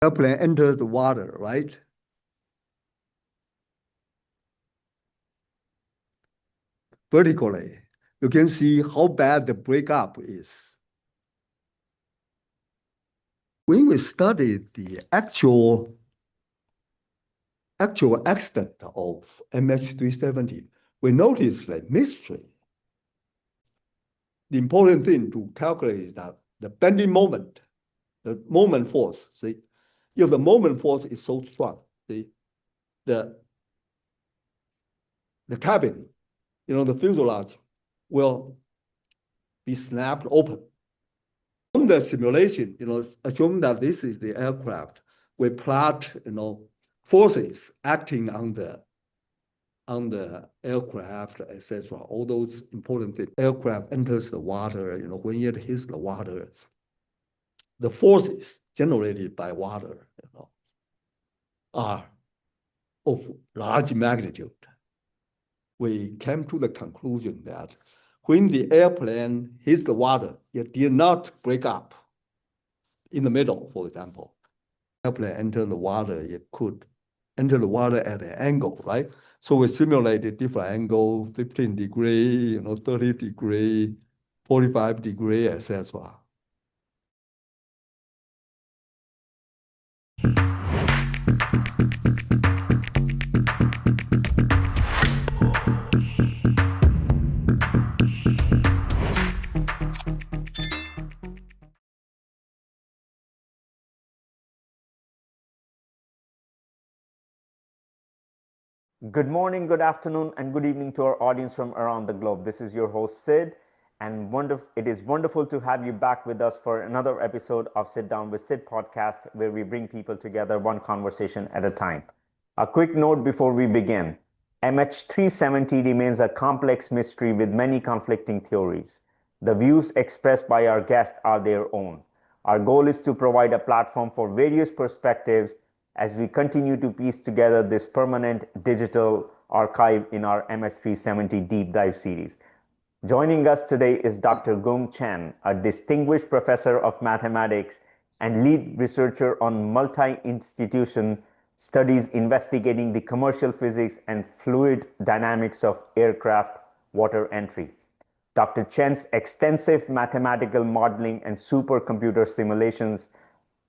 airplane enters the water, right? Vertically, you can see how bad the breakup is. When we studied the actual accident of MH370, we noticed the mystery. The important thing to calculate is that the bending moment, the moment force, see, if the moment force is so strong, see, the cabin, the fuselage will be snapped open. From the simulation, assume that this is the aircraft, we plot, forces acting on the aircraft, etc. All those important things. Aircraft enters the water, when it hits the water, the forces generated by water, are of large magnitude. We came to the conclusion that when the airplane hits the water, it did not break up in the middle, for example. Airplane enter the water, it could enter the water at an angle, right? So we simulated different angle, 15 degree, 30 degree, 45 degree, etc. Good morning, good afternoon, and good evening to our audience from around the globe. This is your host, Sid, and it is wonderful to have you back with us for another episode of Sit Down with Sid podcast, where we bring people together one conversation at a time. A quick note before we begin. MH370 remains a complex mystery with many conflicting theories. The views expressed by our guests are their own. Our goal is to provide a platform for various perspectives as we continue to piece together this permanent digital archive in our MH370 Deep Dive series. Joining us today is Dr. Goong Chen, a distinguished professor of mathematics and lead researcher on multi-institution studies investigating the commercial physics and fluid dynamics of aircraft water entry. Dr. Chen's extensive mathematical modeling and supercomputer simulations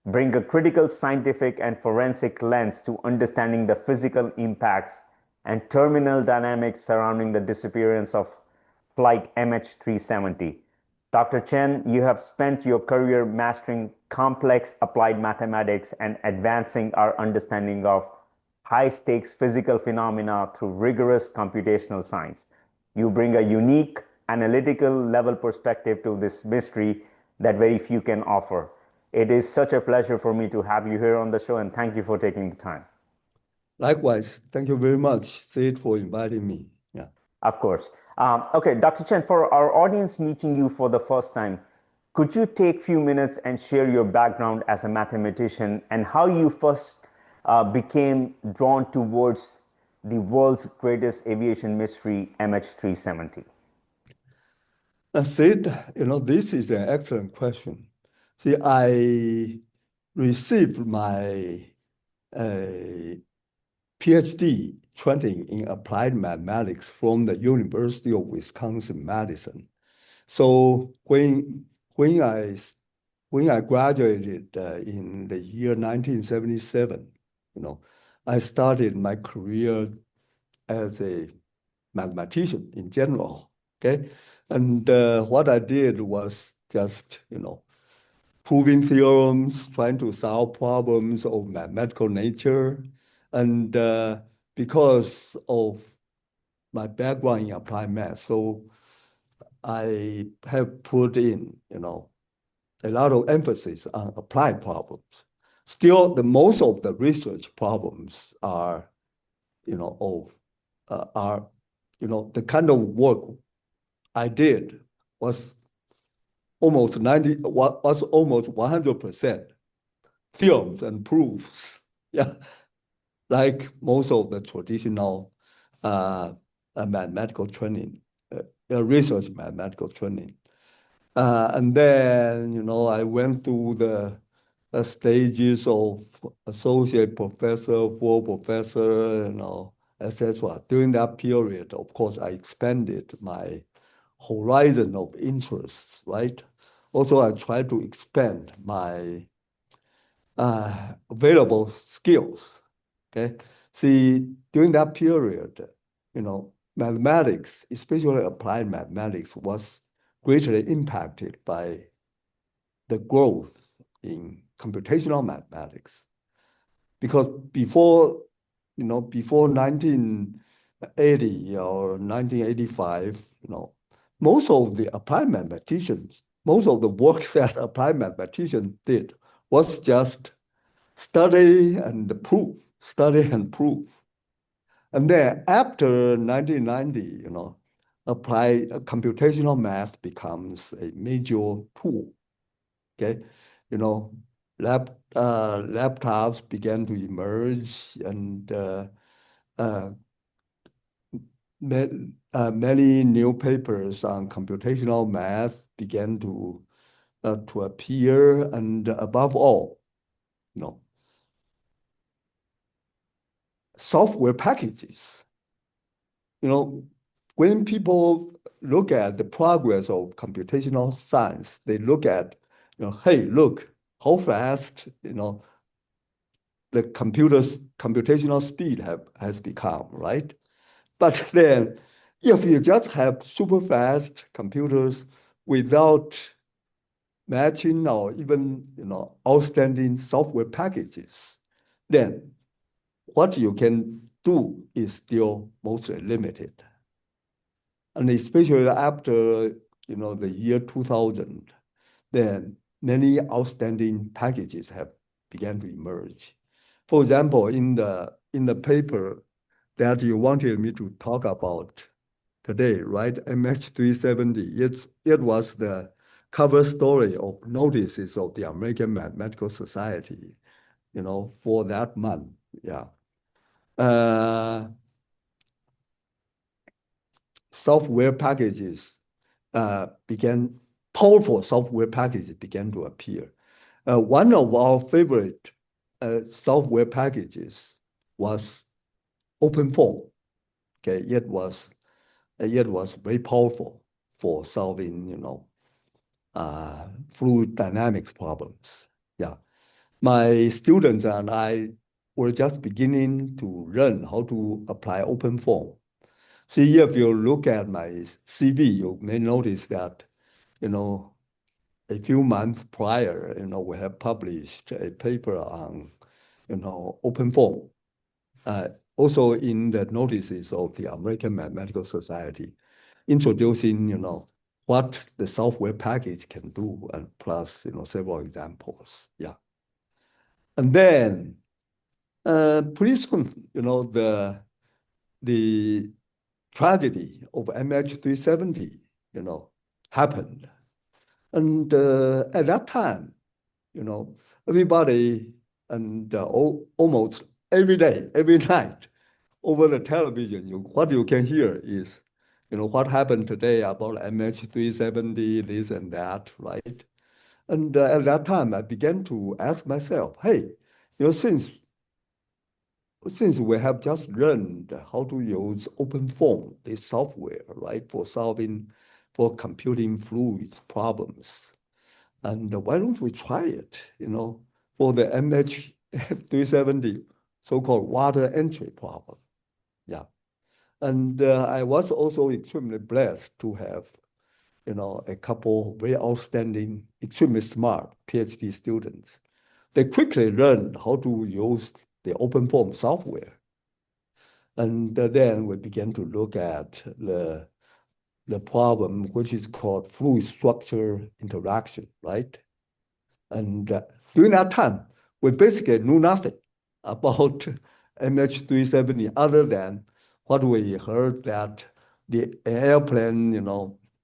bring a critical scientific and forensic lens to understanding the physical impacts and terminal dynamics surrounding the disappearance of flight MH370. Dr. Chen, you have spent your career mastering complex applied mathematics and advancing our understanding of high-stakes physical phenomena through rigorous computational science. You bring a unique analytical level perspective to this mystery that very few can offer. It is such a pleasure for me to have you here on the show, and thank you for taking the time. Likewise, thank you very much, Sid, for inviting me. Yeah. Of course. Okay, Dr. Chen, for our audience meeting you for the first time, could you take a few minutes and share your background as a mathematician and how you first became drawn towards the world's greatest aviation mystery, MH370? Sid, this is an excellent question. See, I received my PhD training in applied mathematics from the University of Wisconsin-Madison. So when I graduated in the year 1977, I started my career as a mathematician in general. Okay, and what I did was just proving theorems, trying to solve problems of mathematical nature. And because of my background in applied math, so I have put in, a lot of emphasis on applied problems. Still, the most of the research problems are, the kind of work I did was almost 100% theorems and proofs. Yeah, like most of the traditional mathematical training, research mathematical training. And then, I went through the stages of associate professor, full professor, etc. During that period, of course, I expanded my horizon of interests, right? Also, I try to expand my available skills. Okay. See, during that period, mathematics, especially applied mathematics, was greatly impacted by the growth in computational mathematics. Because before 1980 or 1985, most of the applied mathematicians, most of the work that applied mathematicians did was just study and prove, study and prove. And then after 1990, computational math becomes a major tool. Okay, laptops began to emerge, and many new papers on computational math began to appear, and above all, software packages. When people look at the progress of computational science, they look at, hey, look how fast, the computational speed has become, right? But then if you just have super fast computers without matching or even, outstanding software packages, then what you can do is still mostly limited. And especially after, the year 2000, then many outstanding packages have begun to emerge. For example, in the paper that you wanted me to talk about today, right? MH370, it was the cover story of notices of the American Mathematical Society, for that month. Yeah. Software packages powerful software packages began to appear. One of our favorite software packages was OpenFOAM. Okay, it was very powerful for solving, fluid dynamics problems. Yeah, my students and I were just beginning to learn how to apply OpenFOAM. See, if you look at my CV, you may notice that, a few months prior, we have published a paper on, OpenFOAM. Also in the notices of the American Mathematical Society, introducing, what the software package can do, and plus, several examples. Yeah. And then pretty soon, the tragedy of MH370, happened. And at that time, everybody and almost every day, every night, over the television, what you can hear is, what happened today about MH370, this and that, right? And at that time, I began to ask myself, hey, since we have just learned how to use OpenFOAM, this software, right, for computing fluids problems, and why don't we try it, for the MH370 so-called water entry problem? Yeah. And I was also extremely blessed to have, a couple very outstanding, extremely smart PhD students. They quickly learned how to use the OpenFOAM software. And then we began to look at the problem, which is called fluid structure interaction, right? And during that time, we basically knew nothing about MH370 other than what we heard that the airplane,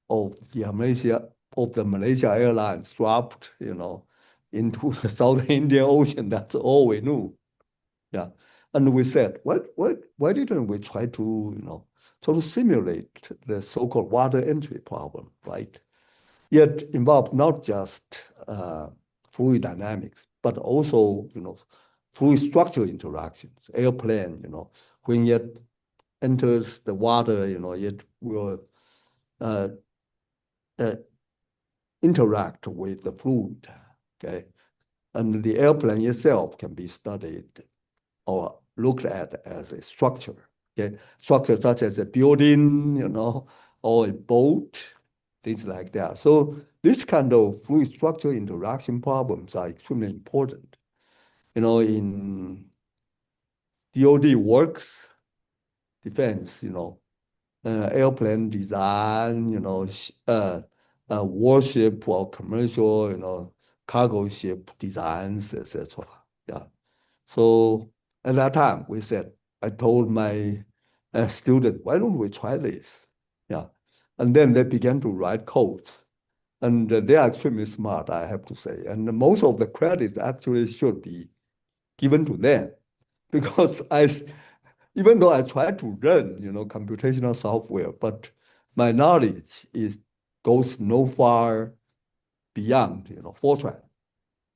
of the Malaysia Airlines dropped, into the Southern Indian Ocean. That's all we knew. Yeah. And we said, why didn't we try to, sort of simulate the so-called water entry problem, right? It involved not just fluid dynamics, but also, fluid structure interactions. Airplane, when it enters the water, it will uh, uh, interact with the fluid, okay? And the airplane itself can be studied or looked at as a structure, okay? Structure such as a building, or a boat, things like that. So this kind of fluid structure interaction problems are extremely important. In DoD works, defense, airplane design, warship or commercial, cargo ship designs, etc. Yeah. So at that time, I told my student, why don't we try this? Yeah. And then they began to write codes. And they are extremely smart, I have to say. And most of the credit actually should be given to them because even though I try to learn, computational software, but my knowledge goes no far beyond, Fortran.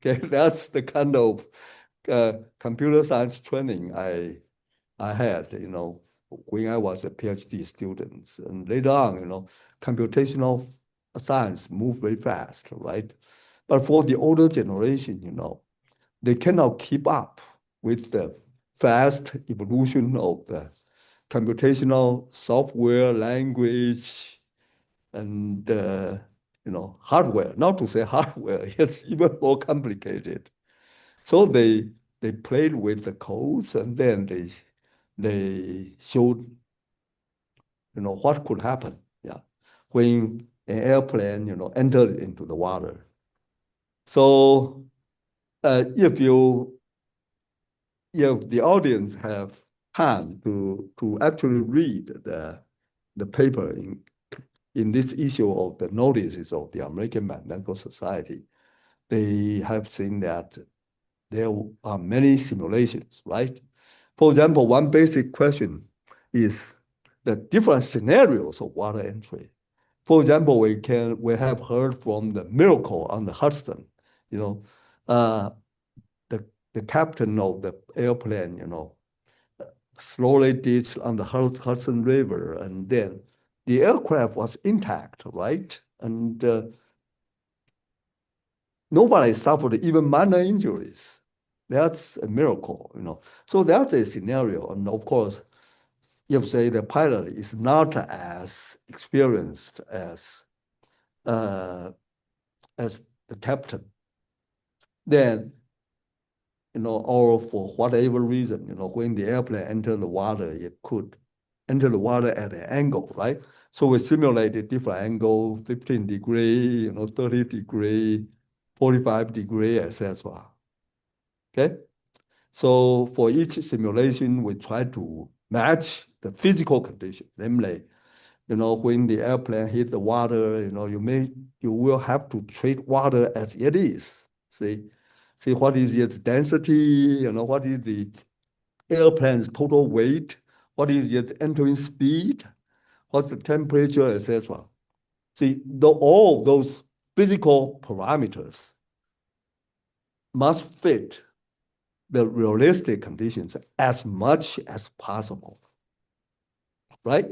Okay, that's the kind of computer science training I had, when I was a PhD student. And later on, computational science moved very fast, right? But for the older generation, they cannot keep up with the fast evolution of the computational software language and hardware. Not to say hardware, it's even more complicated. So they played with the codes and then they showed what could happen. Yeah, when an airplane entered into the water. So if the audience have time to actually read the paper in this issue of the notices of the American Mathematical Society, they have seen that there are many simulations, right? For example, one basic question is the different scenarios of water entry. For example, we have heard from the miracle on the Hudson, uh, the the captain of the airplane, slowly ditched on the Hudson River, and then the aircraft was intact, right? And nobody suffered even minor injuries. That's a miracle, So that's a scenario, and of course, if say the pilot is not as experienced uh, as the captain, then or for whatever reason, when the airplane enter the water, it could enter the water at an angle, right? So we simulated different angle, 15 degree, 30 degree, 45 degree, etc. Okay. So for each simulation, we try to match the physical condition, namely, when the airplane hit the water, you will have to treat water as it is. See what is its density, what is the airplane's total weight, what is its entering speed, what's the temperature, etc. See, all those physical parameters must fit the realistic conditions as much as possible, right?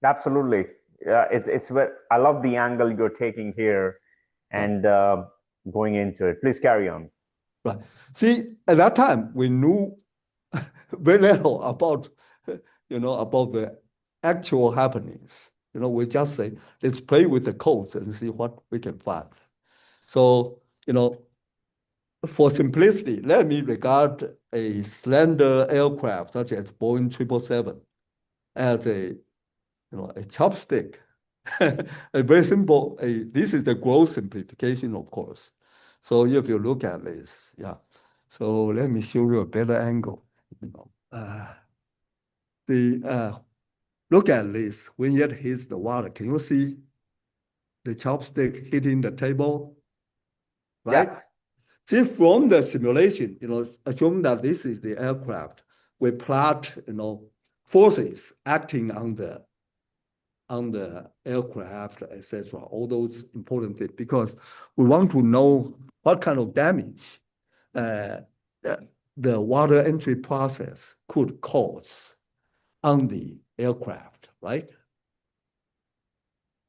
Absolutely. It's where I love the angle you're taking here and going into it. Please carry on. Right. See, at that time, we knew very little about, about the actual happenings. We just say, let's play with the codes and see what we can find. So, for simplicity, let me regard a slender aircraft such as Boeing 777 as a chopstick. A very simple, this is a gross simplification, of course. So if you look at this, yeah. So let me show you a better angle. Look at this. When it hits the water, can you see the chopstick hitting the table? Right? Yes. See, from the simulation, assume that this is the aircraft. We plot, forces acting on the aircraft, etc. All those important things, because we want to know what kind of damage the water entry process could cause on the aircraft, right?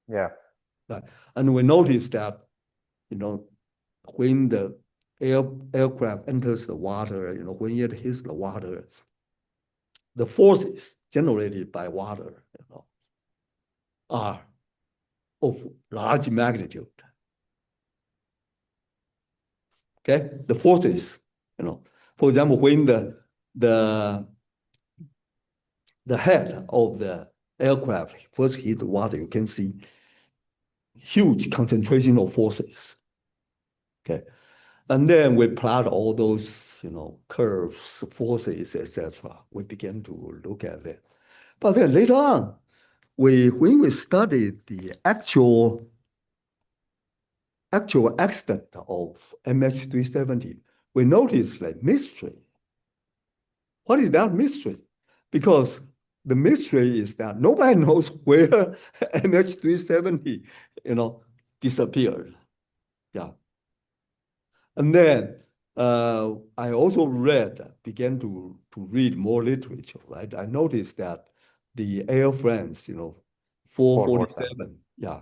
Yeah. And we noticed that, when the aircraft enters the water, when it hits the water, the forces generated by water, are of large magnitude. Okay, the forces, for example, when the head of the aircraft first hit the water, you can see huge concentration of forces. Okay, and then we plot all those, curves, forces, etc. We began to look at it, but then later on, when we studied the actual accident of MH370, we noticed a mystery. What is that mystery? Because the mystery is that nobody knows where MH370, disappeared. Yeah. And then I also began to read more literature, right? I noticed that the Air France, 447, yeah,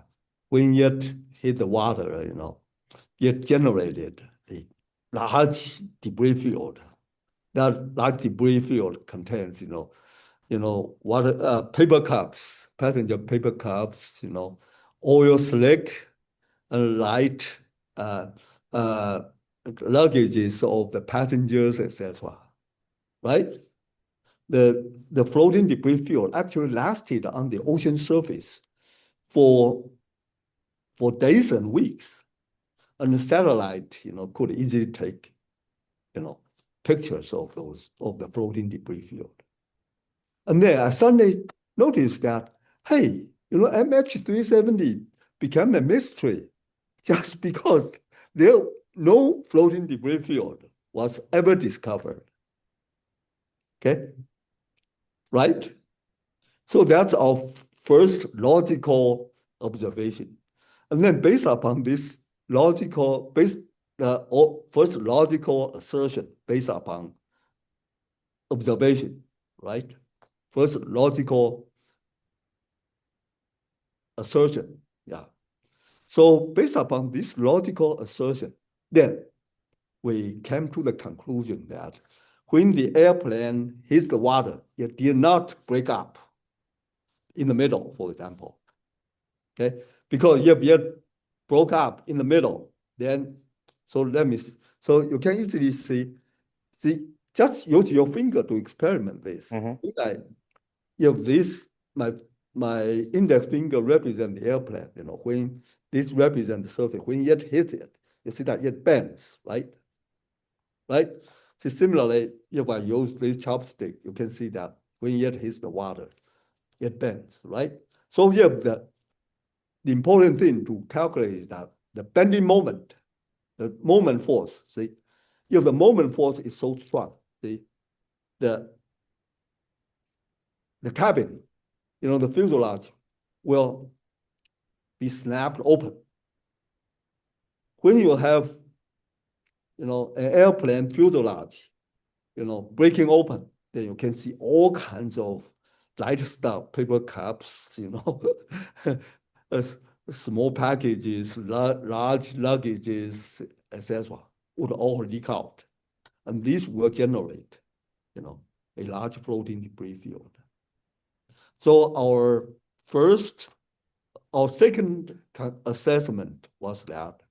when it hit the water, it generated a large debris field. That large debris field contains, water, paper cups, passenger paper cups, oil slick, and light luggages of the passengers, etc. Right? The floating debris field actually lasted on the ocean surface for days and weeks, and the satellite, could easily take, pictures of the floating debris field. And then I suddenly noticed that, hey, MH370 became a mystery just because no floating debris field was ever discovered. Okay, right? So that's our first logical observation. And then based upon this first logical assertion based upon observation, right? First logical assertion, yeah. So based upon this logical assertion, then we came to the conclusion that when the airplane hits the water, it did not break up in the middle, for example. Okay, because if it broke up in the middle, then so you can easily see, just use your finger to experiment this. If this my index finger represents the airplane, when this represents the surface, when it hits it, you see that it bends, right? Right? So similarly, if I use this chopstick, you can see that when it hits the water, it bends, right? So here the important thing to calculate is that the bending moment, the moment force, see, if the moment force is so strong, see, the cabin, the fuselage will be snapped open. When you have, an airplane fuselage, breaking open, then you can see all kinds of light stuff, paper cups, small packages, large luggages, etc., would all leak out. And this will generate, a large floating debris field. So our second assessment was that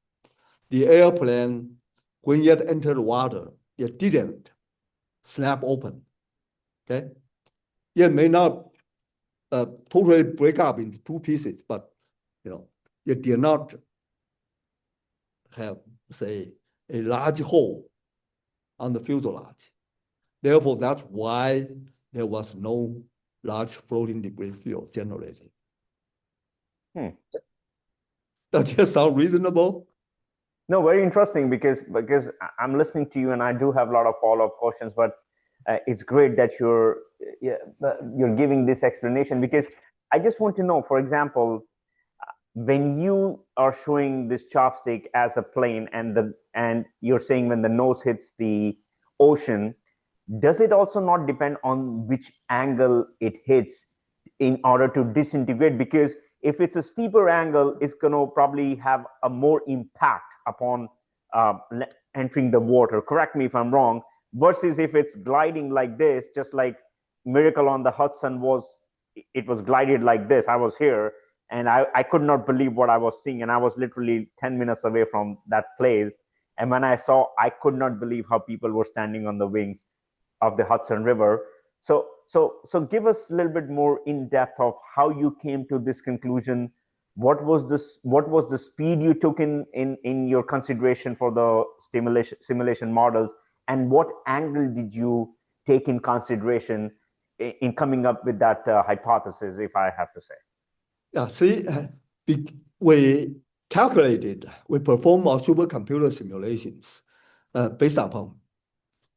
the airplane, when it entered water, it didn't snap open. Okay, it may not totally break up into two pieces, but it did not have, say, a large hole on the fuselage. Therefore, that's why there was no large floating debris field generated. Does that sound reasonable? No, very interesting, because I'm listening to you and I do have a lot of follow-up questions, but it's great that you're giving this explanation, because I just want to know, for example, when you are showing this chopstick as a plane, and you're saying when the nose hits the ocean, does it also not depend on which angle it hits in order to disintegrate? Because if it's a steeper angle, it's going to probably have a more impact upon uh, entering the water. Correct me if I'm wrong. Versus if it's gliding like this, just like Miracle on the Hudson was, it was glided like this. I was here, and I could not believe what I was seeing, and I was literally 10 minutes away from that place. And when I saw, I could not believe how people were standing on the wings of the Hudson River. So give us a little bit more in depth of how you came to this conclusion. What was this? What was the speed you took in your consideration for the simulation models, and what angle did you take in consideration in coming up with that hypothesis, if I have to say? Yeah, see, we calculated, we perform our supercomputer simulations based upon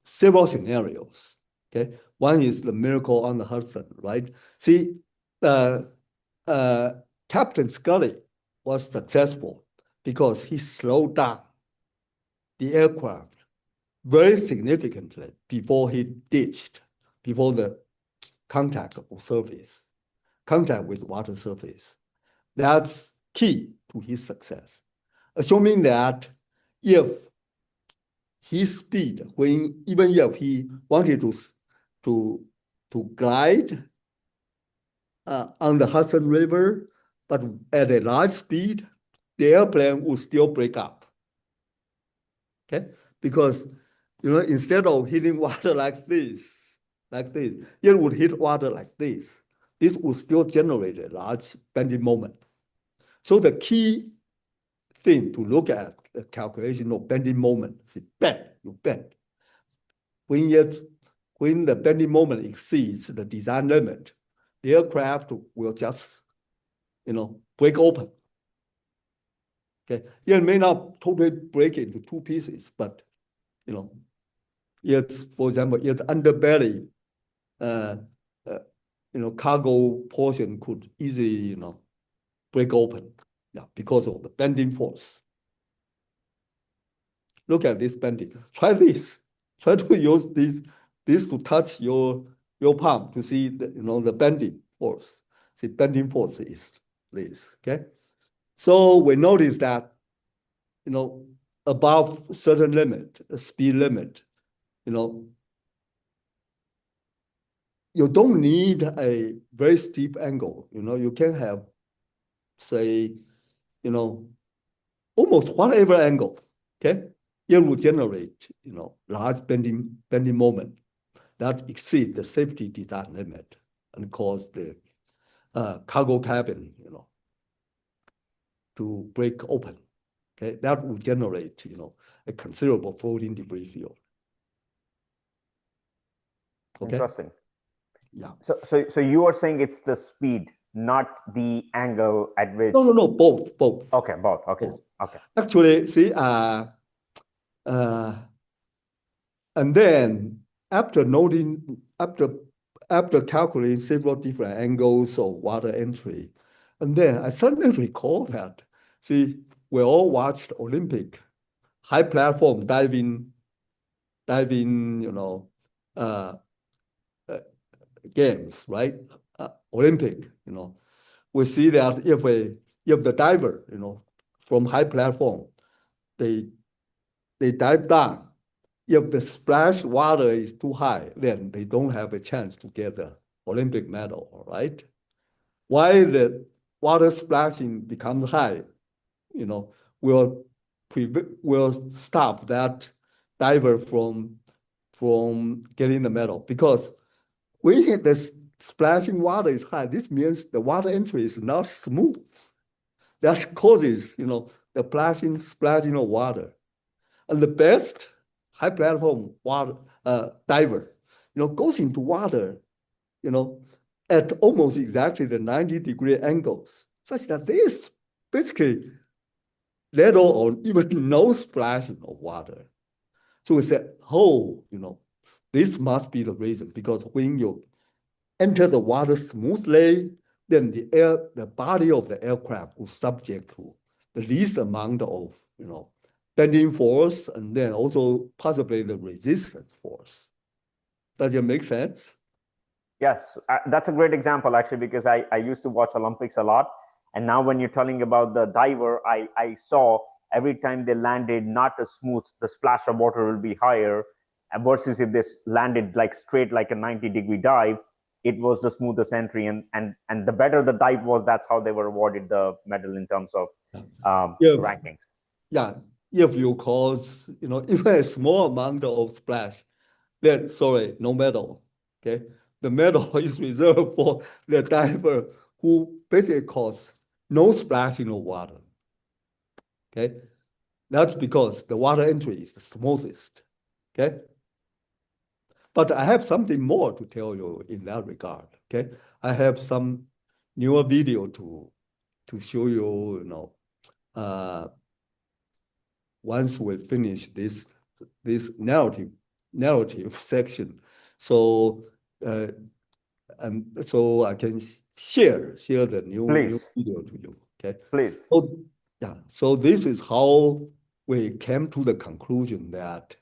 several scenarios. Okay, one is the Miracle on the Hudson, right? See, Captain Scully was successful because he slowed down the aircraft very significantly before he ditched, before the contact with water surface. That's key to his success, assuming that if his speed, even if he wanted to glide on the Hudson River, but at a large speed, the airplane would still break up. Okay, because instead of hitting water like this, it would hit water like this. This would still generate a large bending moment. So the key thing to look at the calculation of bending moment is you bend. When the bending moment exceeds the design limit, the aircraft will just, break open. Okay, it may not totally break into two pieces, but for example, its underbelly, cargo portion could easily, break open, because of the bending force. Look at this bending. Try this. Try to use this to touch your palm to see the bending force. See, bending force is this. Okay, so we notice that above certain limit, speed limit, you don't need a very steep angle. You can have, say, almost whatever angle. Okay, it will generate large bending moment that exceed the safety design limit and cause the cargo cabin to break open. Okay, that will generate a considerable floating debris field. Okay. Interesting. Yeah. So you are saying it's the speed, not the angle at which. No, both. Okay, both. Okay. Both. Okay. Actually, see, and then after calculating several different angles of water entry, and then I suddenly recall that, see, we all watched Olympic high platform diving, games, right? Olympic, we see that if the diver, from high platform, they dive down. If the splash water is too high, then they don't have a chance to get the Olympic medal, all right? Why the water splashing becomes high, will stop that diver from getting the medal, because when the splashing water is high, this means the water entry is not smooth. That causes, the splashing of water. And the best high platform water diver, goes into water, at almost exactly the 90-degree angles, such that there's basically little or even no splashing of water. So we said, this must be the reason, because when you enter the water smoothly, then the body of the aircraft was subject to the least amount of, bending force, and then also possibly the resistance force. Does it make sense? Yes, that's a great example actually, because I used to watch Olympics a lot. And now when you're telling about the diver, I saw every time they landed not as smooth, the splash of water will be higher, versus if they landed like straight, like a 90-degree dive, it was the smoothest entry. And the better the dive was, that's how they were awarded the medal in terms of rankings. Yeah, if you cause, even a small amount of splash, then sorry, no medal. Okay, the medal is reserved for the diver who basically caused no splash in the water. Okay, that's because the water entry is the smoothest. Okay, but I have something more to tell you in that regard. Okay, I have some newer video to show you. Once we finish this narrative section, so and so I can share the new video to you. Okay, Please. So yeah, so this is how we came to the conclusion that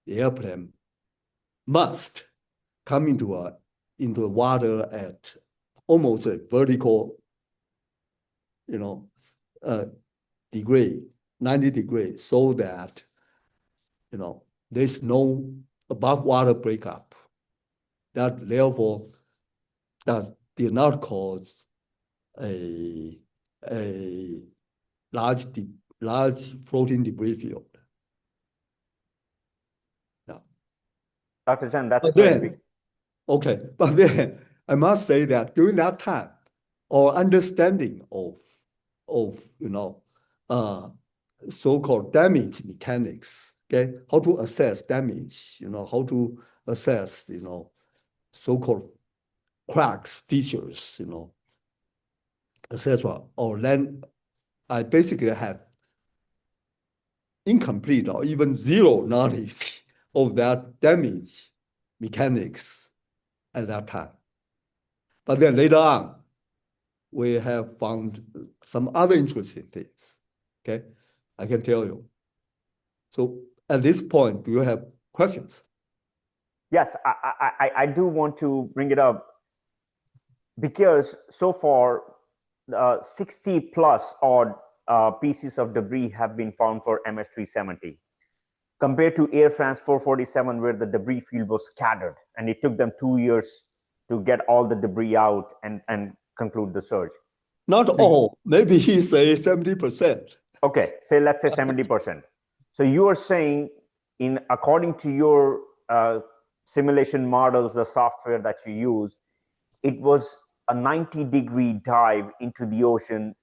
the airplane must come into the water at almost a vertical, degree, 90 degrees, so that there's no above water breakup. That therefore that did not cause a large floating debris field. Yeah. Dr. Chen, that's But great. then, okay, but then I must say that during that time, our understanding of so-called damage mechanics, okay, how to assess damage, how to assess, so-called cracks, features, etc. Or then I basically had incomplete or even zero knowledge of that damage mechanics at that time. But then later on, we have found some other interesting things. Okay, I can tell you. So at this point, do you have questions? Yes, I do want to bring it up because so far 60 plus odd pieces of debris have been found for MH370 compared to Air France 447, where the debris field was scattered and it took them 2 years to get all the debris out and conclude the search. Not all, maybe he say 70%. Okay, say let's say 70%. So you are saying, according to your simulation models, the software that you use, it was a 90-degree dive into the ocean,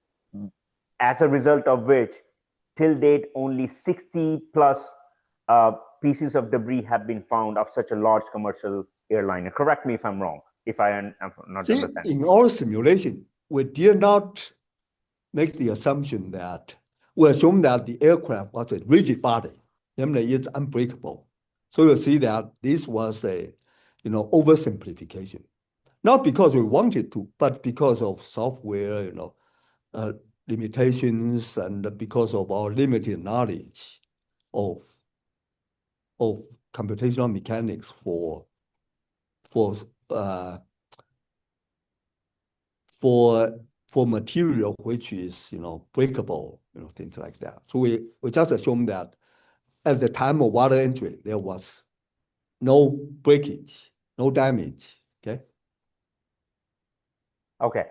as a result of which, till date, only 60 plus pieces of debris have been found of such a large commercial airliner. Correct me if I'm wrong, if I'm not understanding. In our simulation, we did not make the assumption that we assume that the aircraft was a rigid body, namely it's unbreakable. So you see that this was a oversimplification, not because we wanted to, but because of software limitations and because of our limited knowledge of computational mechanics for material which is breakable, things like that. So we just assume that at the time of water entry there was no breakage, no damage. Okay. Okay.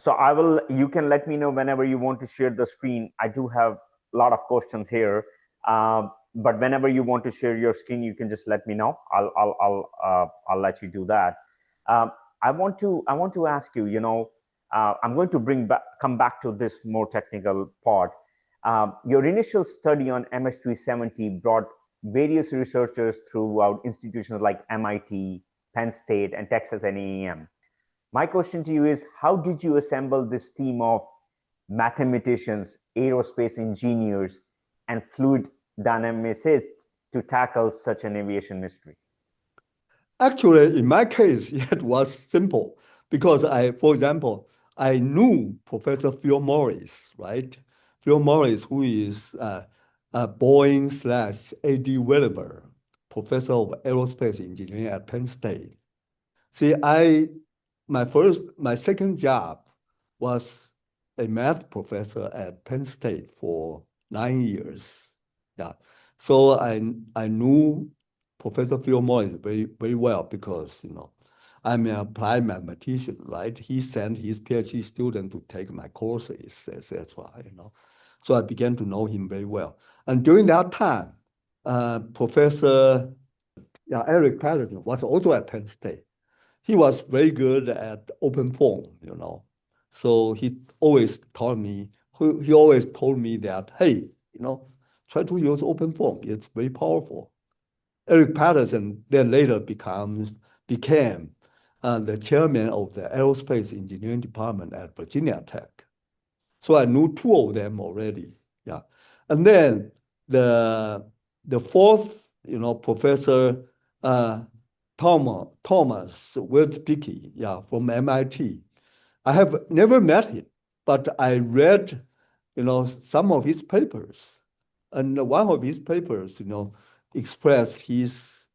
So you can let me know whenever you want to share the screen. I do have a lot of questions here, but whenever you want to share your screen, you can just let me know. I'll let you do that. I want to ask you. I'm going to come back to this more technical part. Your initial study on MH370 brought various researchers throughout institutions like MIT, Penn State, and Texas A&M. My question to you is, how did you assemble this team of mathematicians, aerospace engineers, and fluid dynamicists to tackle such an aviation mystery? Actually, in my case, it was simple because for example, I knew Professor Phil Morris, right? Phil Morris, who is a Boeing/A.D. Weller, professor of aerospace engineering at Penn State. See, my second job was a math professor at Penn State for 9 years. Yeah. So I knew Professor Phil Morris very, very well because, I'm an applied mathematician, right? He sent his PhD student to take my courses, etc. So I began to know him very well. And during that time, Professor Eric Patterson was also at Penn State. He was very good at open form. So he always told me that, hey, try to use open form. It's very powerful. Eric Patterson then later became the chairman of the aerospace engineering department at Virginia Tech. So I knew two of them already. Yeah. And then the fourth, Professor Thomas Wildpicky, yeah, from MIT. I have never met him, but I read, some of his papers. And one of his papers, expressed his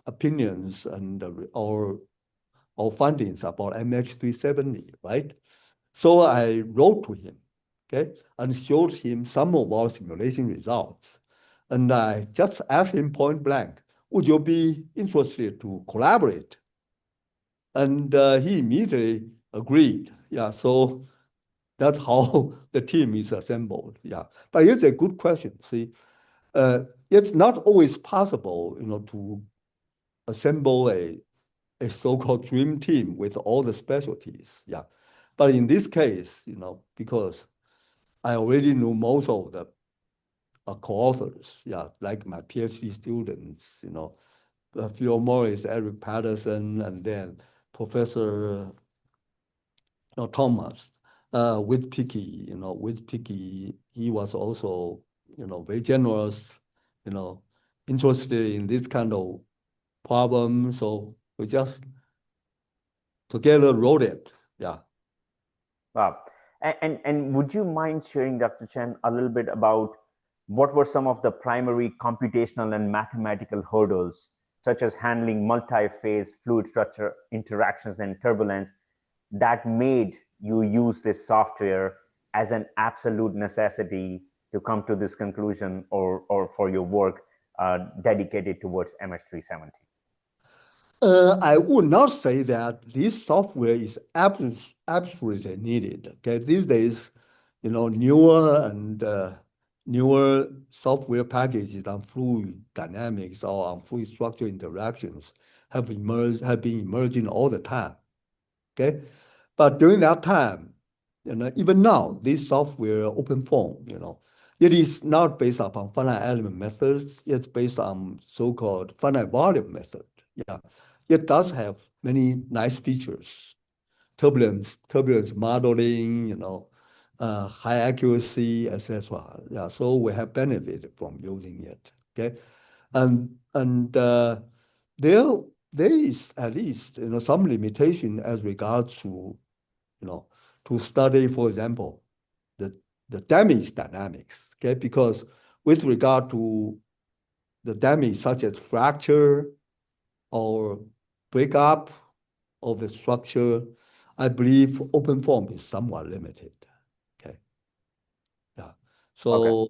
opinions and our findings about MH370, right? So I wrote to him, okay, and showed him some of our simulation results. And I just asked him point blank, would you be interested to collaborate? And he immediately agreed. Yeah, so that's how the team is assembled. Yeah, but it's a good question. See, it's not always possible, to assemble a so-called dream team with all the specialties. Yeah, but in this case, because I already knew most of the co-authors. Yeah, like my PhD students. Phil Morris, Eric Patterson, and then Professor Thomas with Picky. With Picky, he was also very generous. Interested in this kind of problem. So we just together wrote it. Yeah. Wow. And would you mind sharing, Dr. Chen, a little bit about what were some of the primary computational and mathematical hurdles, such as handling multi-phase fluid structure interactions and turbulence, that made you use this software as an absolute necessity to come to this conclusion, or for your work dedicated towards MH370? I would not say that this software is absolutely needed. Okay, these days, newer software packages on fluid dynamics or on fluid structure interactions have been emerging all the time. Okay, but during that time, even now, this software open form, it is not based upon finite element methods. It's based on so-called finite volume method. Yeah, it does have many nice features, turbulence modeling, high accuracy, etc. Yeah, so we have benefited from using it. Okay, and there is at least some limitation as regards to to study, for example, the damage dynamics. Okay, because with regard to the damage such as fracture or breakup of the structure, I believe open form is somewhat limited. Okay. Yeah. Okay. So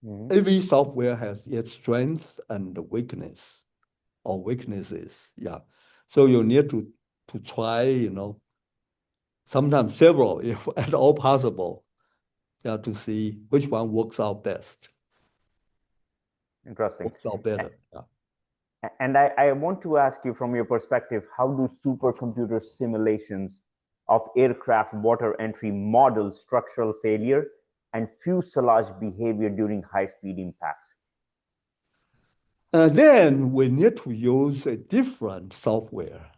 Mhm. every software has its strengths and weakness or weaknesses. Yeah. So you need to try, sometimes several, if at all possible, yeah, to see which one works out best, Interesting. works out better. Yeah. And I want to ask you, from your perspective, how do supercomputer simulations of aircraft water entry model structural failure and fuselage behavior during high-speed impacts? And then we need to use a different software.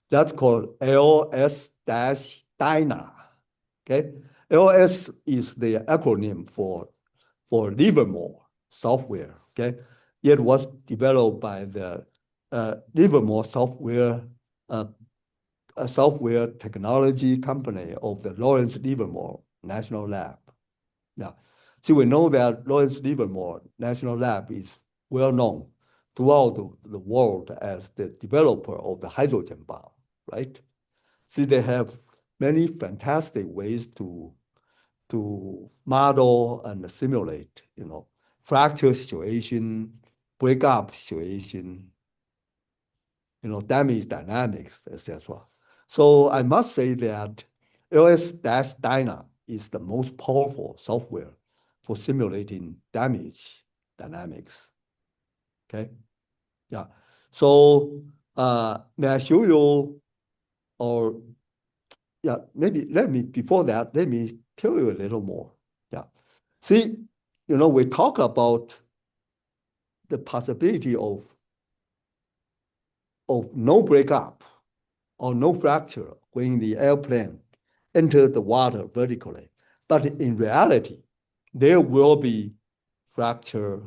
That's called LS-DYNA. Okay, LS is the acronym for Livermore software. Okay, it was developed by the Livermore Software a software technology company of the Lawrence Livermore National Lab. Now, so we know that Lawrence Livermore National Lab is well known throughout the world as the developer of the hydrogen bomb, right? See, they have many fantastic ways to model and simulate, fracture situation, breakup situation, damage dynamics, etc. So I must say that LS-DYNA is the most powerful software for simulating damage dynamics. Okay, yeah. So may I show you, or yeah, maybe before that, let me tell you a little more. Yeah, see, we talk about the possibility of no breakup or no fracture when the airplane enters the water vertically. But in reality, there will be fracture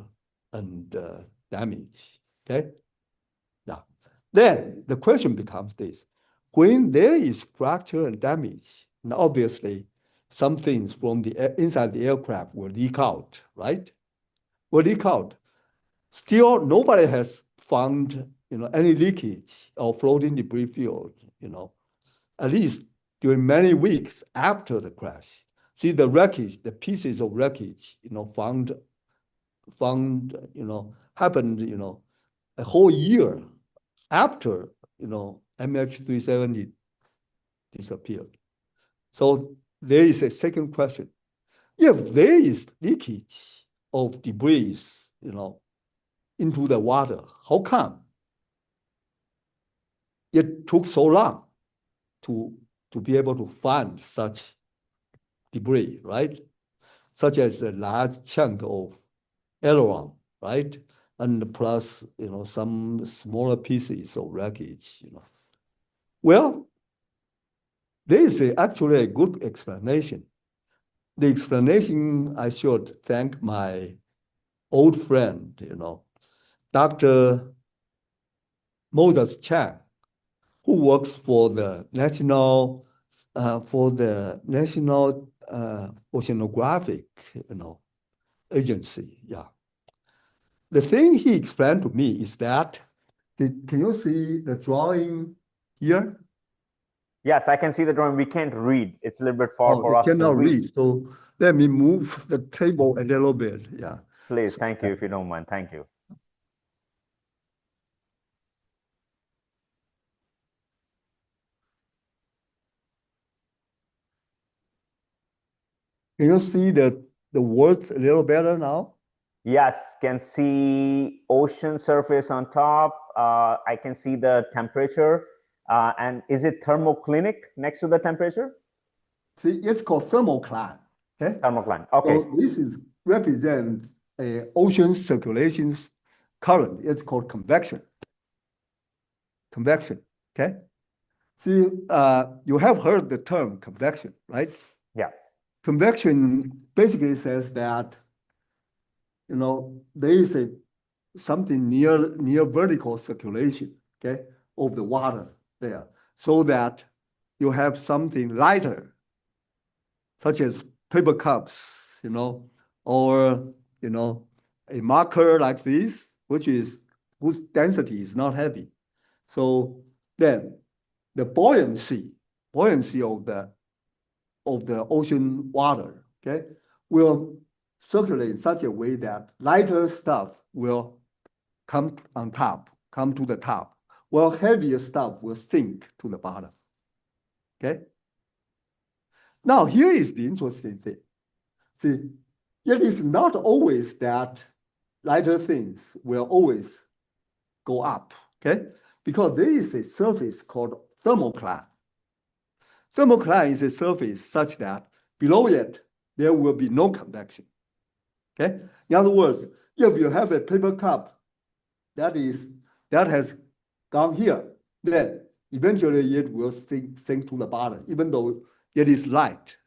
and damage, okay? Now, then the question becomes this. When there is fracture and damage, and obviously some things from the inside the aircraft will leak out, right? Will leak out. Still, nobody has found any leakage or floating debris field, at least during many weeks after the crash. See the wreckage, the pieces of wreckage, found, happened, a whole year after, MH370 disappeared. So there is a second question. If there is leakage of debris, into the water, how come it took so long to be able to find such debris, right? Such as a large chunk of aileron, right? And plus, some smaller pieces of wreckage, Well, there is actually a good explanation. The explanation, I should thank my old friend, Dr. Moses Chan, who works for the National Oceanographic, agency. Yeah. The thing he explained to me is that, can you see the drawing here? Yes, I can see the drawing. We can't read. It's a little bit far for You us to cannot read. read. So let me move the table a little bit. Yeah. Please, thank you, if you don't mind. Thank you. Can you see the words a little better now? Yes, can see ocean surface on top. I can see the temperature. And is it thermoclinic next to the temperature? See, it's called thermocline. Okay. Thermocline. Okay. So this represents a ocean circulation current. It's called convection. Convection. Okay. See, you have heard the term convection, right? Yes. Convection basically says that, there is something near vertical circulation, okay, of the water there, so that you have something lighter, such as paper cups, or a marker like this, whose density is not heavy. So then the buoyancy of the ocean water, okay, will circulate in such a way that lighter stuff will come to the top, while heavier stuff will sink to the bottom. Okay. Now here is the interesting thing. See, it is not always that lighter things will always go up, okay? Because there is a surface called thermocline. Thermocline is a surface such that below it, there will be no convection, okay? In other words, if you have a paper cup that has gone here, then eventually it will sink to the bottom, even though it is light,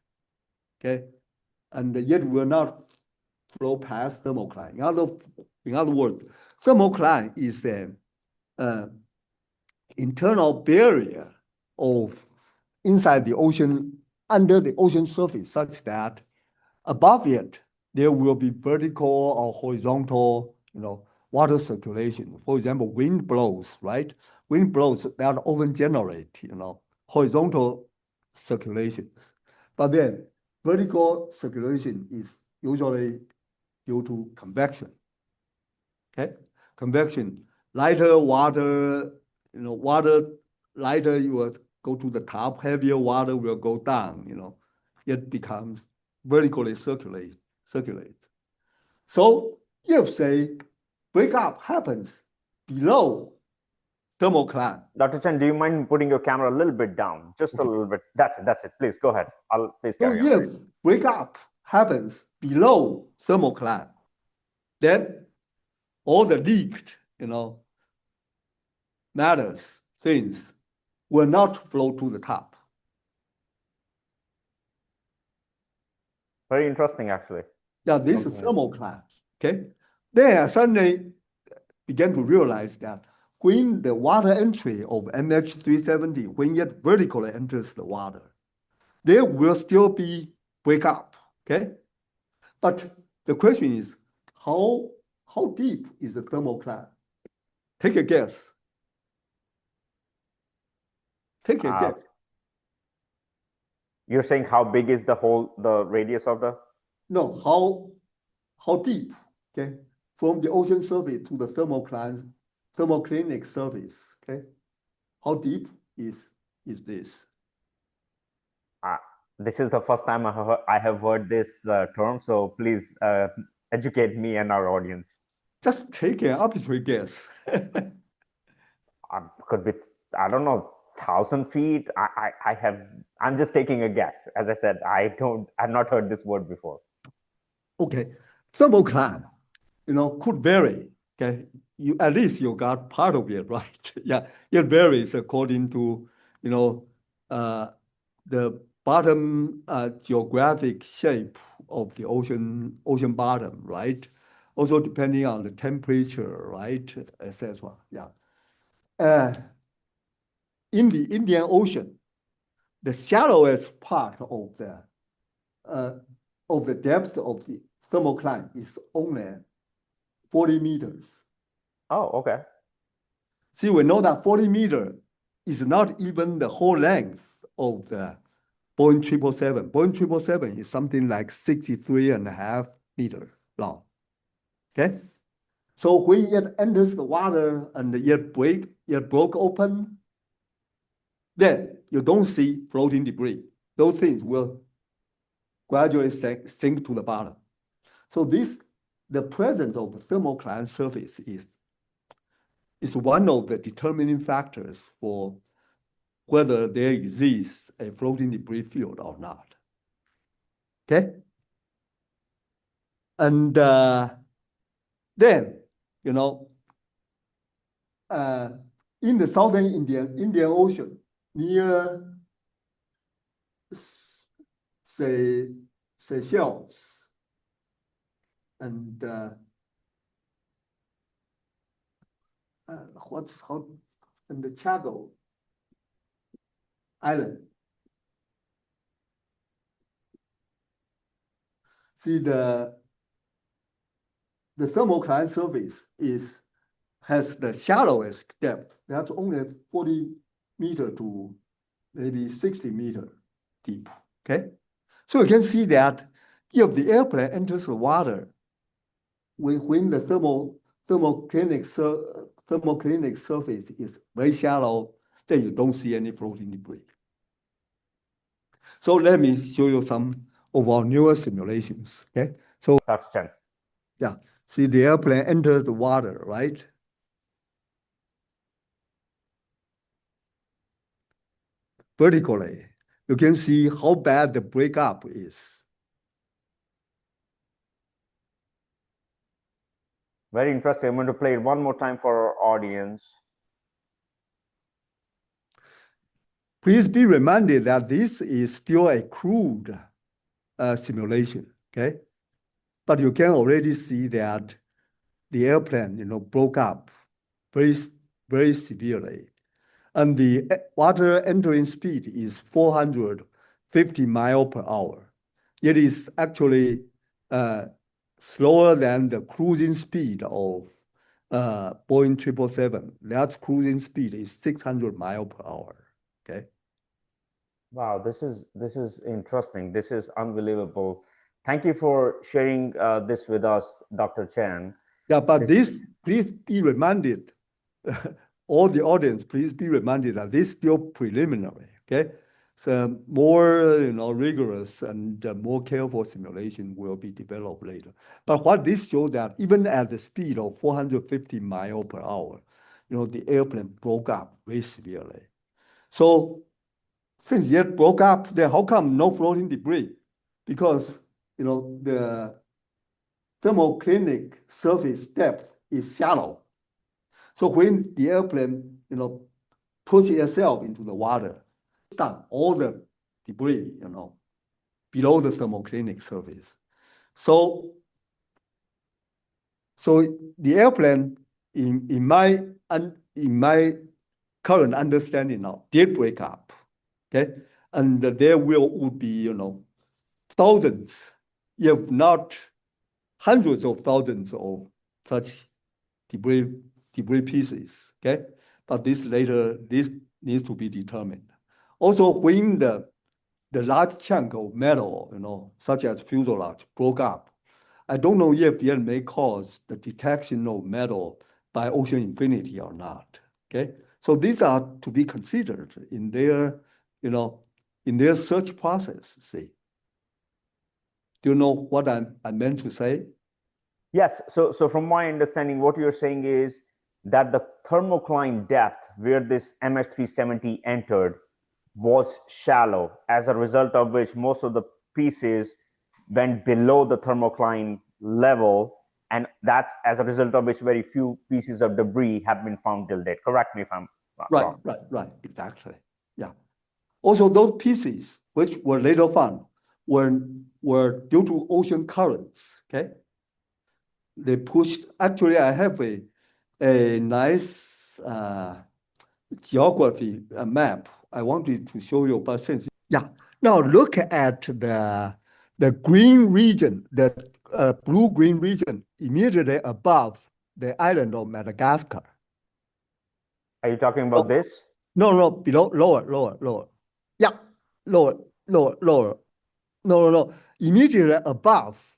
okay? And it will not flow past thermocline. In other words, thermocline is an internal barrier of inside the ocean, under the ocean surface, such that above it, there will be vertical or horizontal, water circulation. For example, wind blows, right? Wind blows that often generate, horizontal circulations. But then vertical circulation is usually due to convection. Okay, convection, lighter water, water lighter, you will go to the top, heavier water will go down, it becomes vertically circulate. So if say breakup happens below thermocline. Dr. Chen, do you mind putting your camera a little bit down? Just a little bit. That's it. Please go ahead. Please carry on. So if breakup happens below thermocline, then all the leaked, matters, things will not flow to the top. Very interesting, actually. Yeah, this is thermocline. Okay. Then I suddenly began to realize that when the water entry of MH370, when it vertically enters the water, there will still be breakup. Okay. But the question is, how deep is the thermocline? Take a guess. Take a guess. You're saying how big is the radius of the? No, how deep, okay, from the ocean surface to the thermoclinic surface, okay? How deep is this? This is the first time I have heard this term, so please educate me and our audience. Just take an arbitrary guess. Could be, I don't know, 1,000 feet. I'm just taking a guess. As I said, I've not heard this word before. Okay, thermocline, could vary. Okay, at least you got part of it right. Yeah, it varies according to the bottom geographic shape of the ocean bottom, right? Also depending on the temperature, right, etc. Yeah. In the Indian Ocean, the shallowest part of the depth of the thermocline is only 40 meters. Oh, okay. See, we know that 40 meters is not even the whole length of the Boeing 777. Boeing 777 is something like 63.5 meters long. Okay? So when it enters the water and it broke open, then you don't see floating debris. Those things will gradually sink to the bottom. So the presence of the thermocline surface is one of the determining factors for whether there exists a floating debris field or not. Okay? And then, in the southern Indian Ocean, near Seychelles and and the Chagos Island. See, the thermocline surface has the shallowest depth. That's only 40 meter to maybe 60 meter deep. Okay, so you can see that if the airplane enters the water, when the thermoclinic surface is very shallow, then you don't see any floating debris. So let me show you some of our newer simulations. Okay, so Dr. Chen. Yeah, see the airplane enters the water, right? Vertically, you can see how bad the breakup is. Very interesting. I'm going to play it one more time for our audience. Please be reminded that this is still a crude simulation, okay? But you can already see that the airplane, broke up very, very severely. and the water entering speed is 450 miles per hour. It is actually slower than the cruising speed of Boeing 777. That cruising speed is 600 miles per hour. Okay. Wow, this is interesting. This is unbelievable. Thank you for sharing this with us, Dr. Chen. Yeah, but this, please be reminded, all the audience, please be reminded that this is still preliminary. Okay. So more, rigorous and more careful simulation will be developed later. But what this shows that even at the speed of 450 miles per hour, the airplane broke up very severely. So since it broke up, then how come no floating debris? Because, the thermoclinic surface depth is shallow. So when the airplane, pushes itself into the water, down all the debris, below the thermoclinic surface. So the airplane, in my current understanding now, did break up. Okay, and there would be thousands, if not hundreds of thousands of such debris pieces. Okay, but this needs to be determined. Also, when the large chunk of metal, such as fuselage, broke up, I don't know if it may cause the detection of metal by ocean infinity or not. Okay, so these are to be considered in their, in their search process. See, do you know what I meant to say? Yes. So from my understanding, what you're saying is that the thermocline depth where this MH370 entered was shallow, as a result of which most of the pieces went below the thermocline level, and that's as a result of which very few pieces of debris have been found till date. Correct me if I'm wrong. Right, exactly. Yeah. Also, those pieces which were later found were due to ocean currents. Okay, they pushed. Actually, I have a nice geography map I wanted to show you, but since now look at the green region, the blue-green region immediately above the island of Madagascar. Are you talking about this? No, below, lower. Yeah, lower. No. Immediately above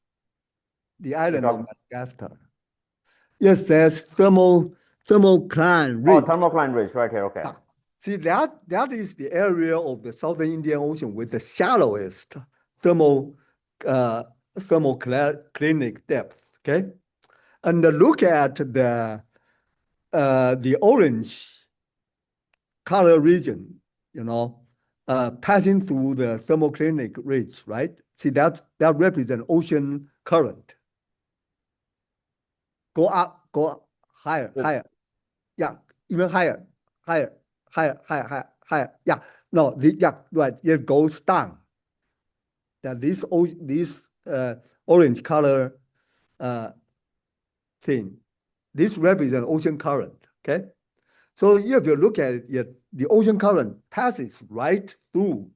the island of Madagascar. Yes, there's thermocline Oh, ridge. thermocline ridge right here. Okay. See, that is the area of the Southern Indian Ocean with the shallowest thermoclinic depth. Okay, and look at the orange color region, passing through the thermoclinic ridge, right? See, that represents ocean current. Go up, higher. Yeah, even higher. Yeah, no, right. It goes down. That this orange color thing, this represents ocean current. Okay, so if you look at it, the ocean current passes right through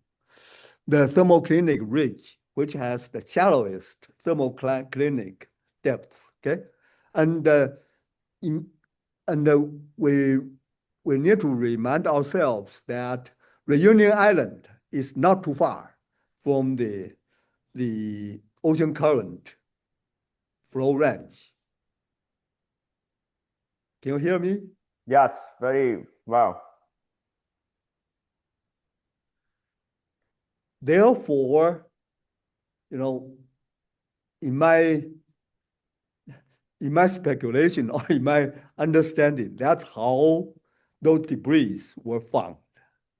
the thermoclinic ridge, which has the shallowest thermoclinic depth. Okay, and we need to remind ourselves that Reunion Island is not too far from the ocean current flow range. Can you hear me? Yes, very wow. Therefore, in my speculation or in my understanding, that's how those debris were found,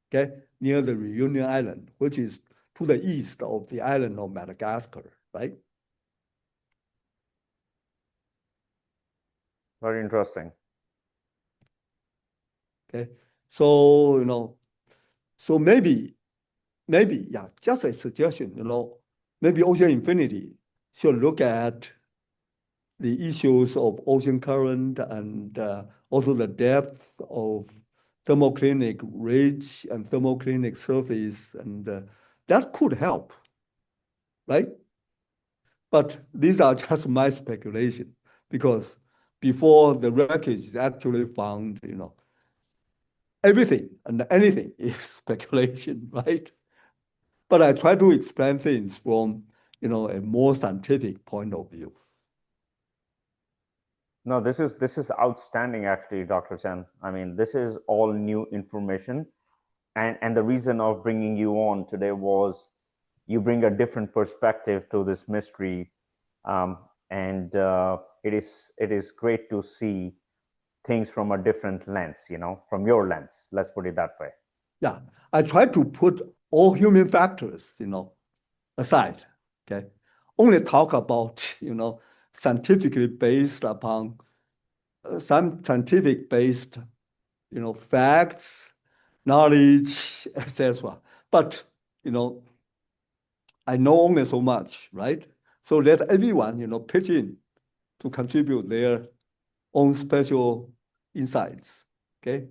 okay, near the Reunion Island, which is to the east of the island of Madagascar, right? Very interesting. Okay, so so maybe, yeah, just a suggestion, maybe Ocean Infinity should look at the issues of ocean current and also the depth of thermoclinic ridge and thermoclinic surface, and that could help, right? But these are just my speculation because before the wreckage is actually found, everything and anything is speculation, right? But I try to explain things from, a more scientific point of view. No, this is outstanding, actually, Dr. Chen. I mean, this is all new information, and the reason of bringing you on today was you bring a different perspective to this mystery, and it is great to see things from a different lens, from your lens. Let's put it that way. Yeah, I try to put all human factors, aside, okay? Only talk about, scientifically based upon some scientific based, facts, knowledge, etc. But, I know only so much, right? So let everyone, pitch in to contribute their own special insights, okay?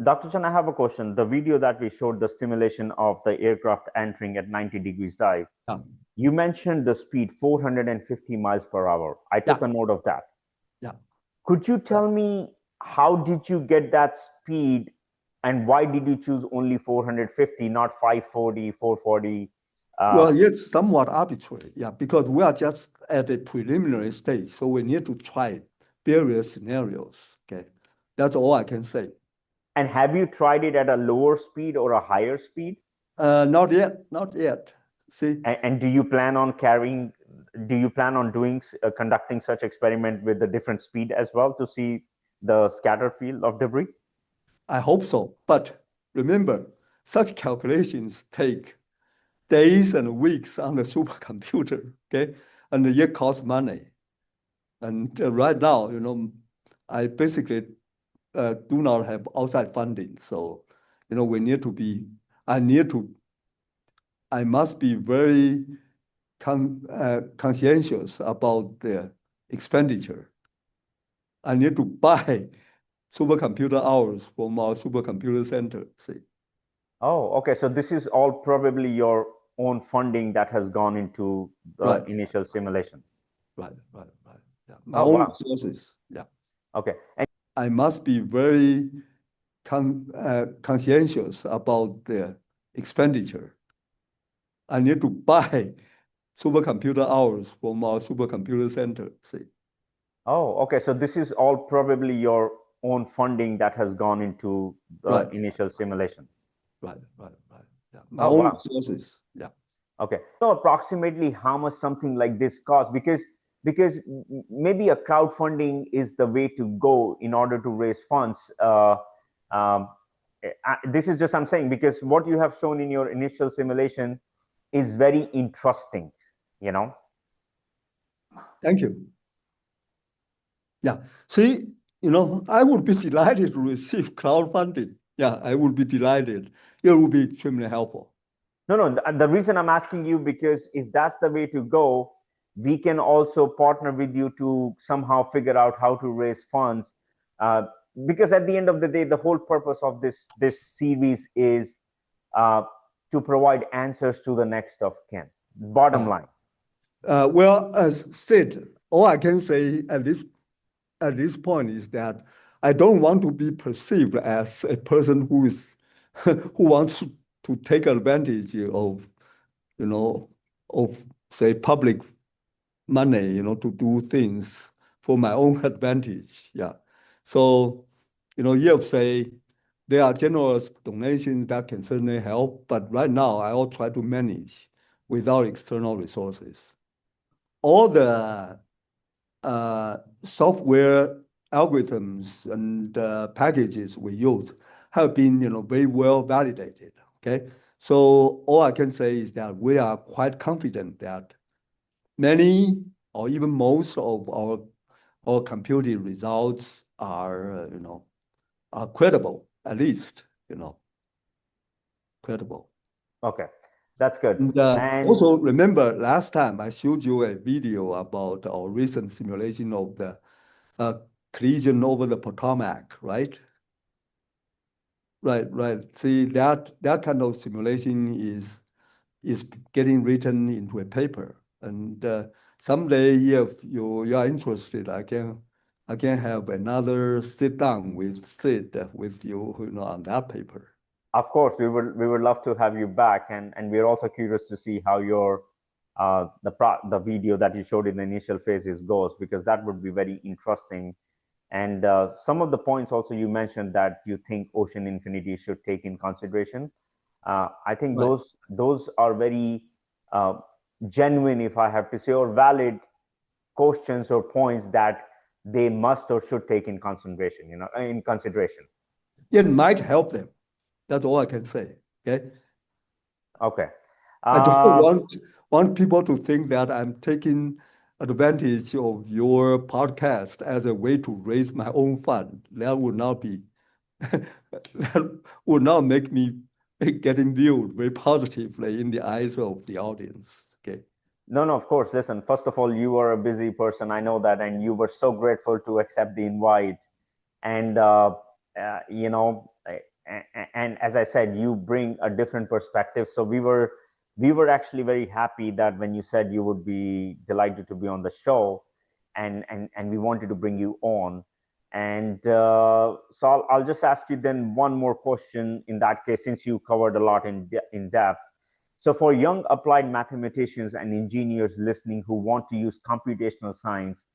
Dr. Chen, I have a question. The video that we showed, the simulation of the aircraft entering at 90 degrees dive, Yeah. you mentioned the speed 450 miles per hour. I took Yeah. a note of that. Yeah. Could you tell me how did you get that speed and why did you choose only 450, not 540, 440? Well, it's somewhat arbitrary, yeah, because we are just at a preliminary stage, so we need to try various scenarios, okay? That's all I can say. And have you tried it at a lower speed or a higher speed? Not yet, not yet. See, And do you plan on conducting such experiment with a different speed as well to see the scattered field of debris? I hope so. But remember, such calculations take days and weeks on the supercomputer, okay? And it costs money. And right now, I basically do not have outside funding. So, we need to be, I must be very conscientious about the expenditure. I need to buy supercomputer hours from our supercomputer center, see. Oh, okay. So this is all probably your own funding that has gone into the Right, initial simulation. right. Yeah, my Oh, own wow. resources, yeah. Okay. And I must be very conscientious about the expenditure. I need to buy supercomputer hours from our supercomputer center, see. oh, okay. So this is all probably your own funding that has gone into the Right, initial simulation. right. Yeah, my Oh, own wow. resources, yeah. Okay. So approximately how much something like this costs? Because maybe a crowdfunding is the way to go in order to raise funds. Um, this is just I'm saying because what you have shown in your initial simulation is very interesting. You know. Thank you. Yeah, see, I would be delighted to receive crowdfunding. Yeah, I would be delighted. It would be extremely helpful. No. The reason I'm asking you because if that's the way to go, we can also partner with you to somehow figure out how to raise funds. Uh, because at the end of the day, the whole purpose of this series is uh, to provide answers to the next of kin. Bottom line. Well, as said, all I can say at this point is that I don't want to be perceived as a person who is who wants to take advantage of, of say public money, to do things for my own advantage. Yeah. So, you say there are generous donations that can certainly help, but right now I will try to manage without external resources. All the software algorithms and packages we use have been, very well validated. Okay, so all I can say is that we are quite confident that many or even most of our computing results are, are credible, at least, credible. Okay, that's good. And And also remember last time I showed you a video about our recent simulation of the collision over the Potomac, right? right. See, that kind of simulation is getting written into a paper. And someday, if you are interested, I can have another sit down with Sid with you, on that paper. Of course, we would love to have you back, and we're also curious to see how your the video that you showed in the initial phases goes, because that would be very interesting. And some of the points also you mentioned that you think ocean infinity should take in consideration. I think Right. those are very uh, genuine, if I have to say, or valid questions or points that they must or should take in consideration. In consideration. It might help them. That's all I can say. Okay. Okay. I don't Uh, want people to think that I'm taking advantage of your podcast as a way to raise my own fund. That would not be that would not make me getting viewed very positively in the eyes of the audience. Okay. No, no, of course. Listen, first of all, you are a busy person. I know that. And you were so grateful to accept the invite. And, and as I said, you bring a different perspective. So we were actually very happy that when you said you would be delighted to be on the show, and we wanted to bring you on. And so I'll just ask you then one more question in that case, since you covered a lot in depth. So, for young applied mathematicians and engineers listening who want to use computational science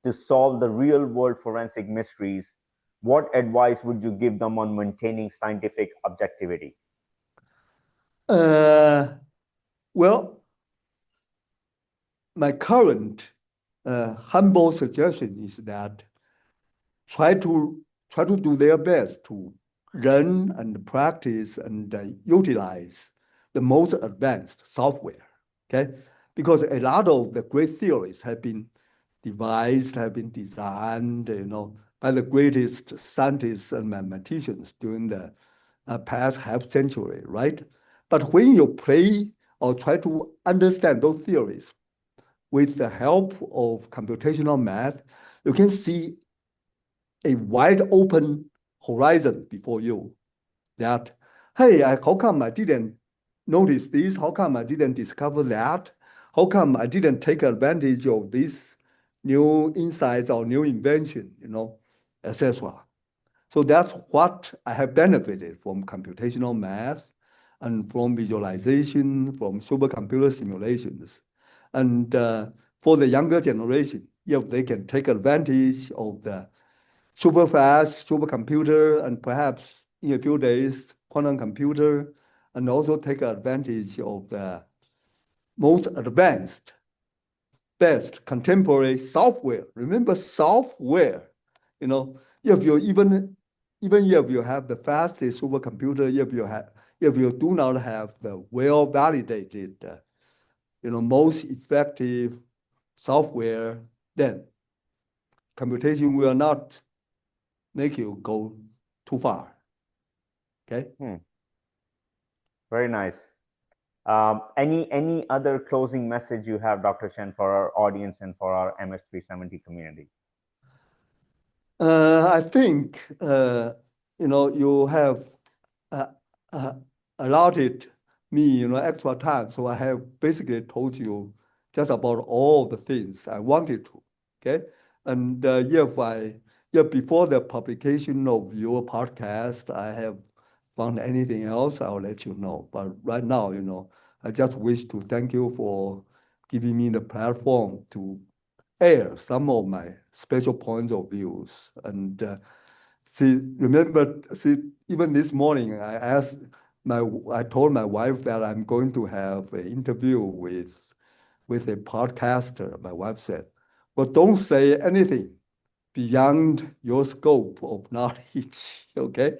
to solve the real world forensic mysteries, what advice would you give them on maintaining scientific objectivity? Uh, well, my current humble suggestion is that try to try to do their best to learn and practice and utilize the most advanced software. Okay, because a lot of the great theories have been devised, have been designed, by the greatest scientists and mathematicians during the past half century, right? But when you play or try to understand those theories with the help of computational math, you can see a wide open horizon before you that, hey, how come I didn't notice this? How come I didn't discover that? How come I didn't take advantage of this new insights or new invention, etc. So that's what I have benefited from computational math and from visualization, from supercomputer simulations. And for the younger generation, if they can take advantage of the super fast supercomputer and perhaps in a few days, quantum computer, and also take advantage of the most advanced, best contemporary software. Remember software, if you even if you have the fastest supercomputer, if you do not have the well validated, most effective software, then computation will not make you go too far. Okay. Hmm, very nice. Any other closing message you have, Dr. Chen, for our audience and for our MH370 community? I think you have uh, uh, allotted me extra time, so I have basically told you just about all the things I wanted to. Okay, and if before the publication of your podcast, I have found anything else, I'll let you know. But right now, I just wish to thank you for giving me the platform to air some of my special points of views. And see, even this morning, I told my wife that I'm going to have an interview with a podcaster. My wife said, "Well, don't say anything beyond your scope of knowledge." Okay,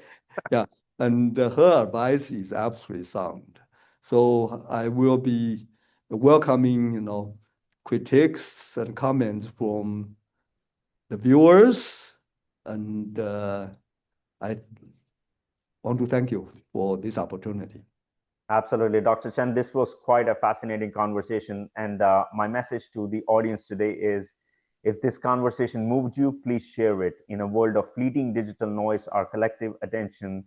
yeah, and her advice is absolutely sound. So I will be welcoming, critiques and comments from the viewers, and I want to thank you for this opportunity. Absolutely, Dr. Chen. This was quite a fascinating conversation. And my message to the audience today is, if this conversation moved you, please share it. In a world of fleeting digital noise, our collective attention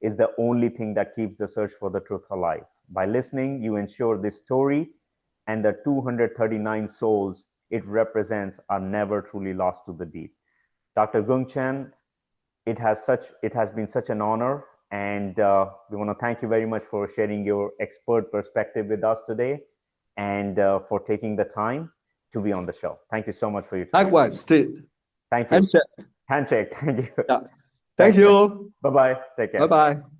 is the only thing that keeps the search for the truth alive. By listening, you ensure this story and the 239 souls it represents are never truly lost to the deep. Dr. Goong Chen, it has been such an honor, and we want to thank you very much for sharing your expert perspective with us today, and for taking the time to be on the show. Thank you so much for your time. Likewise, Sid. Thank you. Handshake. Handshake. Thank you. Yeah. Thank you. Bye-bye. Take care. Bye-bye.